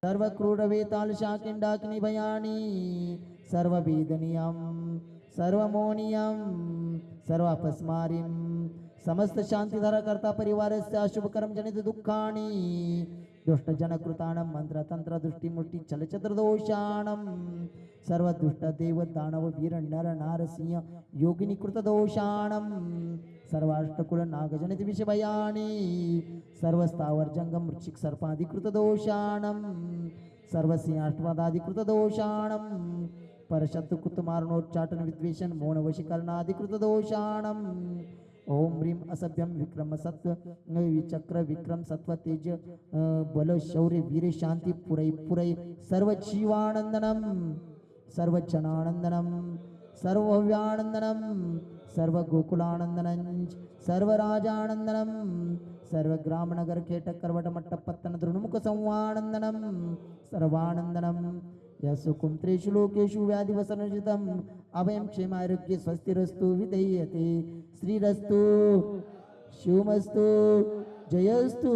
सर्वक्रूरवेताल शाकिंडाग्नि भयानी सर्ववेदनीयं सर्वमोनियं सर्वापस्मारिं समस्त शांतिधारा करता परिवारस्य अशुभकर्म जनित दुःखानि दुष्टजनकृतानं मंत्रतंत्र दृष्टिमुष्टि चलचत्रदोषाणं सर्वदुष्ट देव दानव वीर नर नारसिंह योगिनी कृतदोषाणं सर्वाष्टकुल नागजनित विषभयानि सर्वस्थावर जंगम वृक्षिक सर्पाधिकृत दोषाणं सर्वसिंहाष्टवादाधिकृत दोषाणं परशत्रु कुतमारणोच्चाटन विद्वेषण मौन वशीकरणाधिकृत दोषाणं ओम ह्रीं असभ्यम विक्रम सत्व विचक्र विक्रम सत्व तेज बल शौर्य वीर शांति पुरै पुरै सर्व जीवानंदनम सर्व जनानंदनम सर्व भव्यानंदनम सर्व गोकुलानंदनं सर्व राजानंदनम सर्व ग्राम नगर केटक करवट मट्ट पत्तन द्रुणमुख संवानंदनम सर्वानंदनम यस्कुं त्रिषु लोकेषु व्याधिवसनजितम् अभयं क्षेमारोग्ये स्वस्तिरस्तु विधेयते श्रीरस्तु शिवमस्तु जयस्तु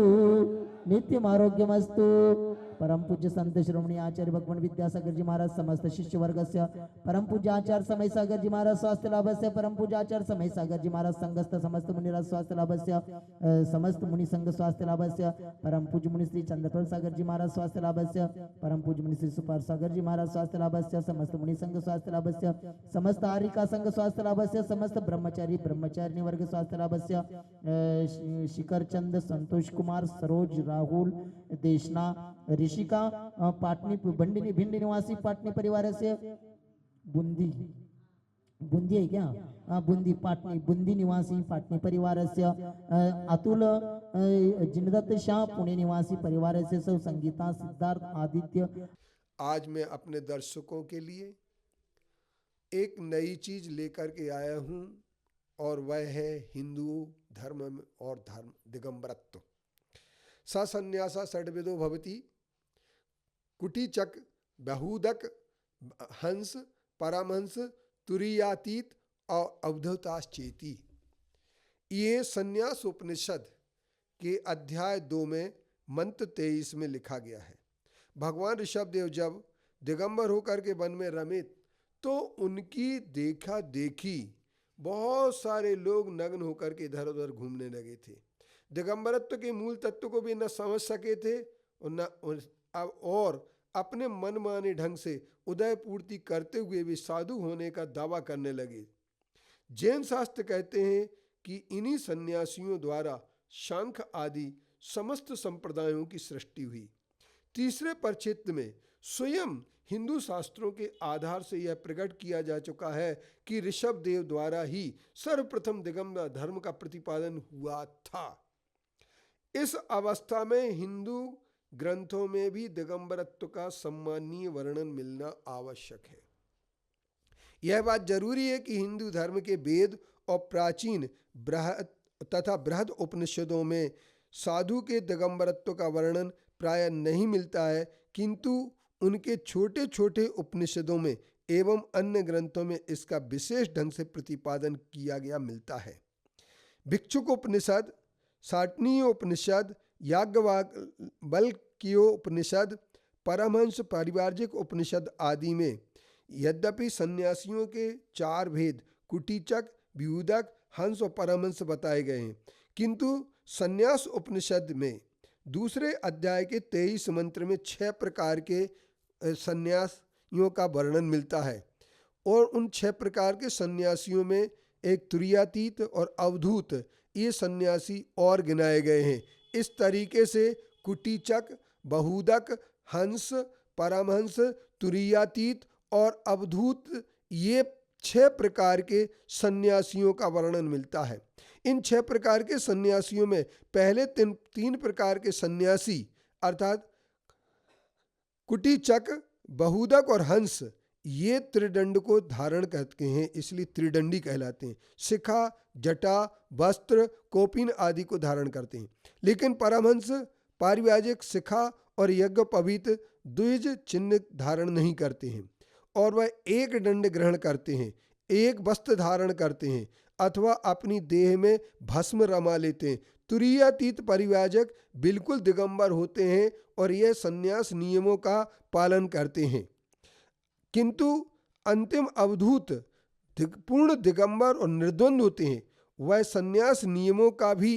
नित्यमारोग्यमस्तु। परम पूज्य संत श्रोमणी आचार्य भगवान विद्यासागर जी महाराज समस्त शिष्य वर्ग से परम पूज्य आचार्य समय सागर जी महाराज स्वास्थ्य लाभ से परम पूज्य आचार्य समय सागर जी महाराज संगस्त समस्त मुनिराज स्वास्थ्य लाभ से समस्त मुनि संघ स्वास्थ्य लाभ से परम पूज्य मुनि श्री चंद्रफल सागर जी महाराज स्वास्थ्य लाभ से परम पूज्य मुनि श्री सुपार सागर जी महाराज स्वास्थ्य लाभ से समस्त मुनि संघ स्वास्थ्य लाभ से समस्त आरिका संघ स्वास्थ्य लाभ से समस्त ब्रह्मचारी ब्रह्मचारिणी वर्ग स्वास्थ्य लाभ से शिखर चंद संतोष कुमार सरोज राहुल देशना ऋषिका पाटनी बंडी भिंडी निवासी पाटनी परिवार से बूंदी बूंदी है क्या बूंदी पाटनी बूंदी निवासी पाटनी परिवार से अतुल जिनदत्त शाह पुणे निवासी परिवार से सब संगीता सिद्धार्थ आदित्य। आज मैं अपने दर्शकों के लिए एक नई चीज लेकर के आया हूं और वह है हिंदू धर्म और धर्म दिगंबरत्व। सन्यासा षड्विदो भवति कुटीचक बहुदक हंस परमहंस तुरीयातीत और अवधूताश्चेती। ये संन्यास उपनिषद के अध्याय 2 में मंत्र 23 में लिखा गया है। भगवान ऋषभदेव जब दिगंबर होकर के वन में रमे तो उनकी देखा देखी बहुत सारे लोग नग्न होकर के इधर उधर घूमने लगे थे। दिगंबरत्व के मूल तत्व को भी न समझ सके थे और अपने मनमाने ढंग से उदय पूर्ति करते हुए भी साधु होने का दावा करने लगे। जैन शास्त्र कहते हैं कि इन्हीं सन्यासियों द्वारा शंख आदि समस्त संप्रदायों की सृष्टि हुई। तीसरे परिच्छेद में स्वयं हिंदू शास्त्रों के आधार से यह प्रकट किया जा चुका है कि ऋषभदेव द्वारा ही सर्वप्रथम दिगंबर धर्म का प्रतिपादन हुआ था। इस अवस्था में हिंदू ग्रंथों में भी दिगंबरत्व का सम्मानीय वर्णन मिलना आवश्यक है। यह बात जरूरी है कि हिंदू धर्म के वेद और प्राचीन बृहद उपनिषदों में साधु के दिगंबरत्व का वर्णन प्राय नहीं मिलता है, किंतु उनके छोटे छोटे उपनिषदों में एवं अन्य ग्रंथों में इसका विशेष ढंग से प्रतिपादन किया गया मिलता है। भिक्षुक उपनिषद, साटनीय उपनिषद, याज्ञवल्क्यो उपनिषद, परमहंस पारिवार्जिक उपनिषद आदि में यद्यपि सन्यासियों के 4 भेद कुटीचक, विभूदक, हंस और परमहंस बताए गए हैं, किंतु संन्यास उपनिषद में दूसरे अध्याय के 23 मंत्र में 6 प्रकार के सन्यासियों का वर्णन मिलता है और उन 6 प्रकार के सन्यासियों में एक तुरीयातीत और अवधूत ये सन्यासी और गिनाए गए हैं। इस तरीके से कुटीचक, बहुदक, हंस, परमहंस, तुरीयातीत और अवधूत ये 6 प्रकार के सन्यासियों का वर्णन मिलता है। इन 6 प्रकार के सन्यासियों में पहले 3 प्रकार के सन्यासी अर्थात कुटीचक, बहुदक और हंस ये त्रिदंड को धारण करते हैं, इसलिए त्रिदंडी कहलाते हैं। शिखा, जटा, वस्त्र, कौपीन आदि को धारण करते हैं। लेकिन परमहंस पारिवाजिक शिखा और यज्ञोपवीत द्विज चिन्ह धारण नहीं करते हैं और वह एक दंड ग्रहण करते हैं। एक वस्त्र धारण करते हैं अथवा अपनी देह में भस्म रमा लेते हैं। तुरीयातीत परिव्राजक बिल्कुल दिगंबर होते हैं और यह संन्यास नियमों का पालन करते हैं, किंतु अंतिम अवधूत पूर्ण दिगंबर और निर्द्वंद होते हैं। वह संन्यास नियमों का भी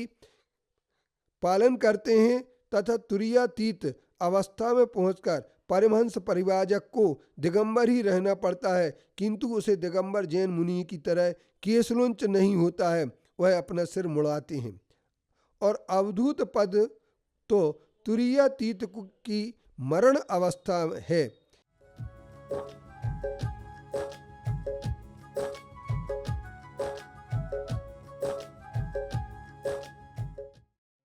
पालन करते हैं तथा तुरीयातीत अवस्था में पहुंचकर परमहंस परिव्राजक को दिगंबर ही रहना पड़ता है, किंतु उसे दिगंबर जैन मुनि की तरह केशलुंच नहीं होता है, वह अपना सिर मुड़ाते हैं। और अवधूत पद तो तुरीयातीत की मरण अवस्था है।